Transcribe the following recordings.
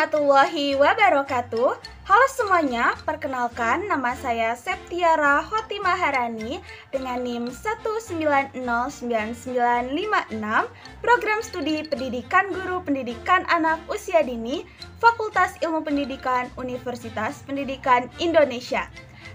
warahmatullahi wabarakatuh. Halo semuanya, perkenalkan nama saya Septiara Khotimah Harani dengan NIM 1909956, Program Studi Pendidikan Guru Pendidikan Anak Usia Dini, Fakultas Ilmu Pendidikan Universitas Pendidikan Indonesia.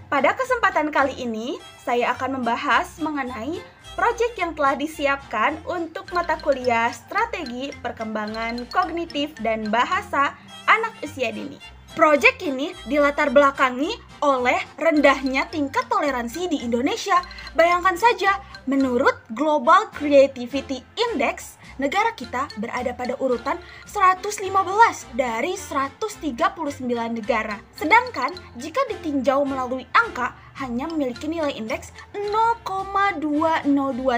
Pada kesempatan kali ini, saya akan membahas mengenai proyek yang telah disiapkan untuk mata kuliah Strategi Perkembangan Kognitif dan Bahasa Anak Usia Dini. Proyek ini dilatar belakangi oleh rendahnya tingkat toleransi di Indonesia. Bayangkan saja, menurut Global Creativity Index, negara kita berada pada urutan 115 dari 139 negara. Sedangkan jika ditinjau melalui angka, hanya memiliki nilai indeks 0,202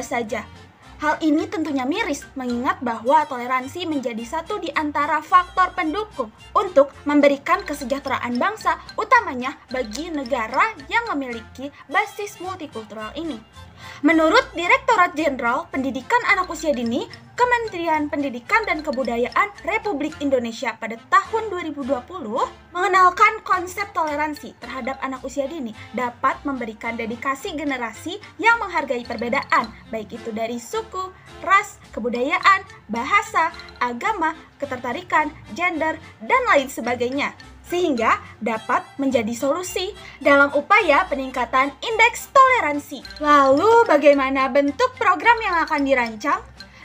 saja. Hal ini tentunya miris, mengingat bahwa toleransi menjadi satu di antara faktor pendukung untuk memberikan kesejahteraan bangsa, utamanya bagi negara yang memiliki basis multikultural ini. Menurut Direktorat Jenderal Pendidikan Anak Usia Dini, Kementerian Pendidikan dan Kebudayaan Republik Indonesia pada tahun 2020 mengenalkan konsep toleransi terhadap anak usia dini dapat memberikan dedikasi generasi yang menghargai perbedaan, baik itu dari suku, ras, kebudayaan, bahasa, agama, ketertarikan, gender, dan lain sebagainya, sehingga dapat menjadi solusi dalam upaya peningkatan indeks toleransi. Lalu bagaimana bentuk program yang akan dirancang?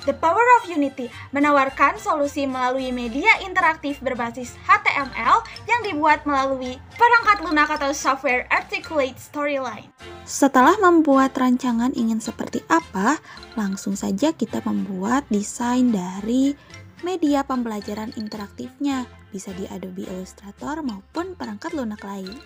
The Power of Unity menawarkan solusi melalui media interaktif berbasis HTML yang dibuat melalui perangkat lunak atau software articulate storyline. Setelah membuat rancangan ingin seperti apa, langsung saja kita membuat desain dari media pembelajaran interaktifnya, bisa di Adobe Illustrator maupun perangkat lunak lain.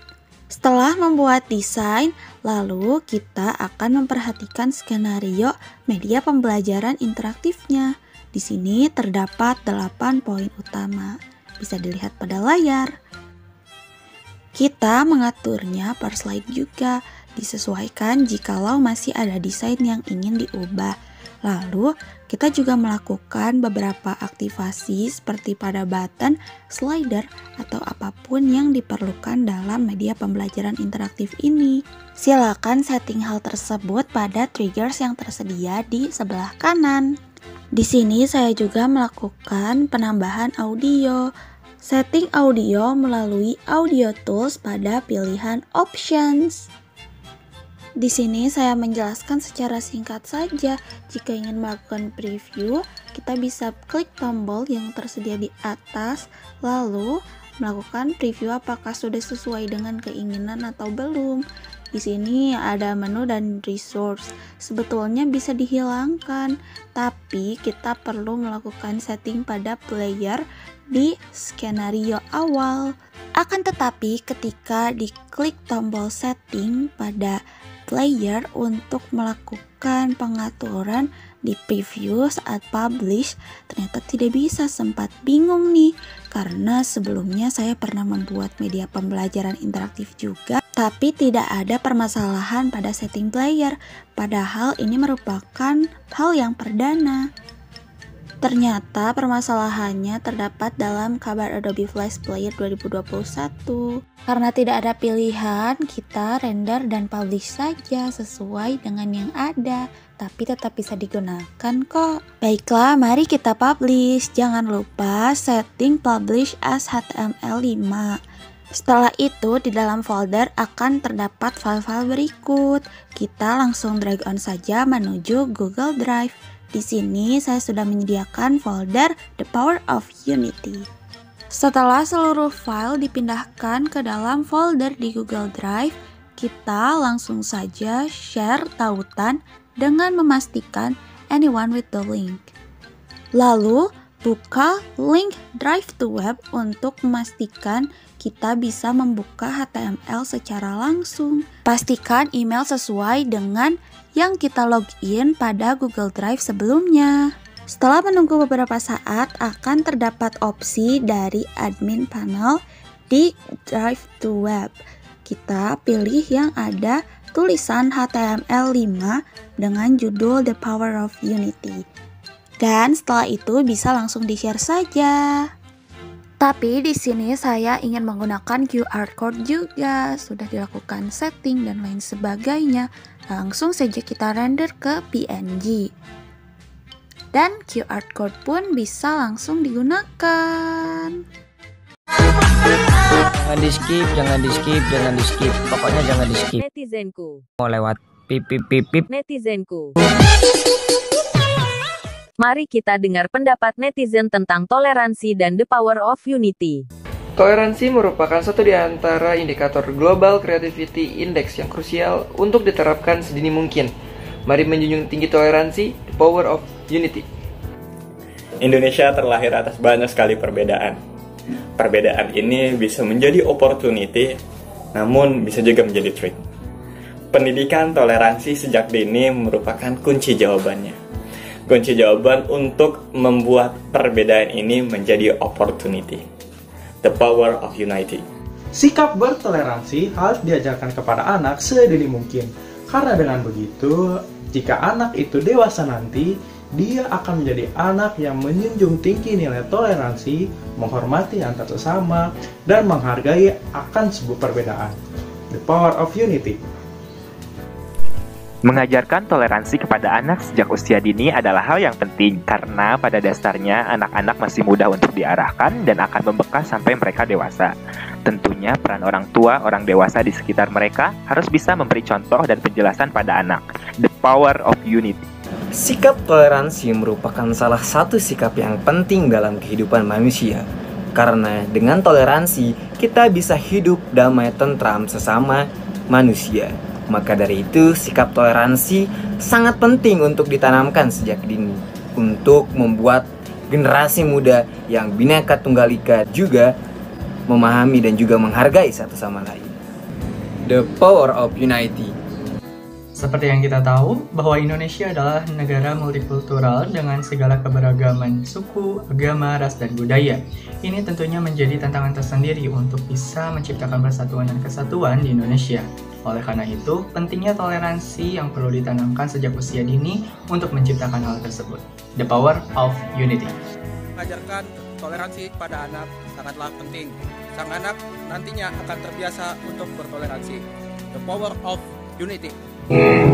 Setelah membuat desain, lalu kita akan memperhatikan skenario media pembelajaran interaktifnya. Di sini terdapat 8 poin utama, bisa dilihat pada layar. Kita mengaturnya per slide juga, disesuaikan jikalau masih ada desain yang ingin diubah. Lalu, kita juga melakukan beberapa aktivasi seperti pada button, slider, atau apapun yang diperlukan dalam media pembelajaran interaktif ini. Silakan setting hal tersebut pada triggers yang tersedia di sebelah kanan. Di sini saya juga melakukan penambahan audio. Setting audio melalui audio tools pada pilihan options. Di sini saya menjelaskan secara singkat saja. Jika ingin melakukan preview, kita bisa klik tombol yang tersedia di atas, lalu melakukan preview apakah sudah sesuai dengan keinginan atau belum. Di sini ada menu dan resource. Sebetulnya bisa dihilangkan, tapi kita perlu melakukan setting pada player di skenario awal. Akan tetapi ketika diklik tombol setting pada player untuk melakukan pengaturan di preview saat publish, ternyata tidak bisa. Sempat bingung nih, karena sebelumnya saya pernah membuat media pembelajaran interaktif juga, tapi tidak ada permasalahan pada setting player, padahal ini merupakan hal yang perdana. Ternyata permasalahannya terdapat dalam kabar Adobe Flash Player 2021. Karena tidak ada pilihan, kita render dan publish saja sesuai dengan yang ada, tapi tetap bisa digunakan kok. Baiklah, mari kita publish. Jangan lupa setting publish as HTML5. Setelah itu, di dalam folder akan terdapat file-file berikut. Kita langsung drag on saja menuju Google Drive. Di sini saya sudah menyediakan folder The Power of Unity. Setelah seluruh file dipindahkan ke dalam folder di Google Drive, kita langsung saja share tautan dengan memastikan anyone with the link. Lalu, buka link Drive to Web untuk memastikan kita bisa membuka HTML secara langsung. Pastikan email sesuai dengan yang kita login pada Google Drive sebelumnya. Setelah menunggu beberapa saat, akan terdapat opsi dari admin panel di Drive to Web. Kita pilih yang ada tulisan HTML5 dengan judul The Power of Unity. Dan setelah itu bisa langsung di-share saja. Tapi di sini saya ingin menggunakan QR code juga. Sudah dilakukan setting dan lain sebagainya. Langsung saja kita render ke PNG. Dan QR code pun bisa langsung digunakan. Jangan di skip, jangan di skip, jangan di skip. Pokoknya jangan di skip. Netizenku. Mau lewat pip pip pip pip. Netizenku. Mari kita dengar pendapat netizen tentang toleransi dan the power of unity. Toleransi merupakan satu di antara indikator Global Creativity Index yang krusial untuk diterapkan sedini mungkin. Mari menjunjung tinggi toleransi, the power of unity. Indonesia terlahir atas banyak sekali perbedaan. Perbedaan ini bisa menjadi opportunity, namun bisa juga menjadi threat. Pendidikan toleransi sejak dini merupakan kunci jawabannya. Kunci jawaban untuk membuat perbedaan ini menjadi opportunity. The power of unity. Sikap bertoleransi harus diajarkan kepada anak sedini mungkin. Karena dengan begitu, jika anak itu dewasa nanti, dia akan menjadi anak yang menjunjung tinggi nilai toleransi, menghormati antar sesama, dan menghargai akan sebuah perbedaan. The power of unity. Mengajarkan toleransi kepada anak sejak usia dini adalah hal yang penting karena pada dasarnya anak-anak masih mudah untuk diarahkan dan akan membekas sampai mereka dewasa. Tentunya peran orang tua, orang dewasa di sekitar mereka harus bisa memberi contoh dan penjelasan pada anak. The power of unity. Sikap toleransi merupakan salah satu sikap yang penting dalam kehidupan manusia. Karena dengan toleransi, kita bisa hidup damai tentram sesama manusia. Maka dari itu, sikap toleransi sangat penting untuk ditanamkan sejak dini untuk membuat generasi muda yang Bhinneka Tunggal Ika juga memahami dan juga menghargai satu sama lain. The power of unity. Seperti yang kita tahu, bahwa Indonesia adalah negara multikultural dengan segala keberagaman suku, agama, ras, dan budaya. Ini tentunya menjadi tantangan tersendiri untuk bisa menciptakan persatuan dan kesatuan di Indonesia. Oleh karena itu, pentingnya toleransi yang perlu ditanamkan sejak usia dini untuk menciptakan hal tersebut. The power of unity. Mengajarkan toleransi pada anak sangatlah penting. Sang anak nantinya akan terbiasa untuk bertoleransi. The power of unity.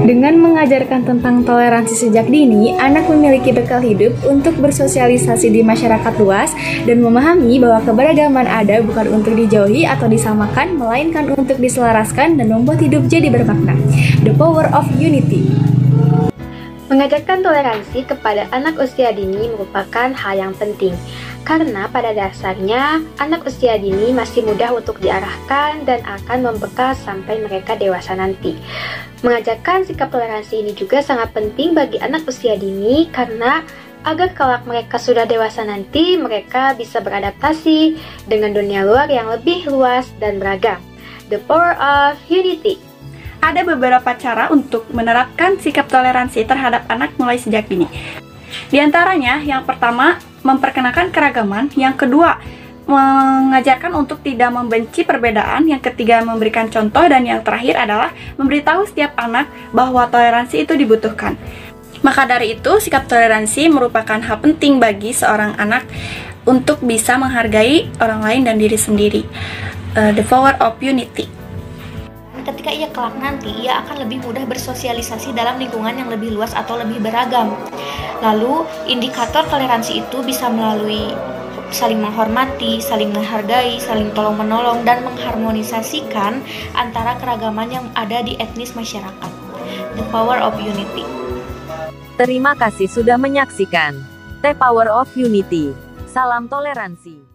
Dengan mengajarkan tentang toleransi sejak dini, anak memiliki bekal hidup untuk bersosialisasi di masyarakat luas dan memahami bahwa keberagaman ada bukan untuk dijauhi atau disamakan, melainkan untuk diselaraskan dan membuat hidup jadi bermakna. The power of unity. Mengajarkan toleransi kepada anak usia dini merupakan hal yang penting, karena pada dasarnya anak usia dini masih mudah untuk diarahkan dan akan membekas sampai mereka dewasa nanti. Mengajarkan sikap toleransi ini juga sangat penting bagi anak usia dini karena agar kelak mereka sudah dewasa nanti, mereka bisa beradaptasi dengan dunia luar yang lebih luas dan beragam. The power of unity. Ada beberapa cara untuk menerapkan sikap toleransi terhadap anak mulai sejak dini. Di antaranya, yang pertama, memperkenalkan keragaman. Yang kedua, mengajarkan untuk tidak membenci perbedaan. Yang ketiga, memberikan contoh. Dan yang terakhir adalah memberitahu setiap anak bahwa toleransi itu dibutuhkan. Maka dari itu, sikap toleransi merupakan hal penting bagi seorang anak untuk bisa menghargai orang lain dan diri sendiri. The power of unity. Ketika ia kelak nanti, ia akan lebih mudah bersosialisasi dalam lingkungan yang lebih luas atau lebih beragam. Lalu, indikator toleransi itu bisa melalui saling menghormati, saling menghargai, saling tolong-menolong, dan mengharmonisasikan antara keragaman yang ada di etnis masyarakat. The power of unity. Terima kasih sudah menyaksikan The Power of Unity. Salam toleransi.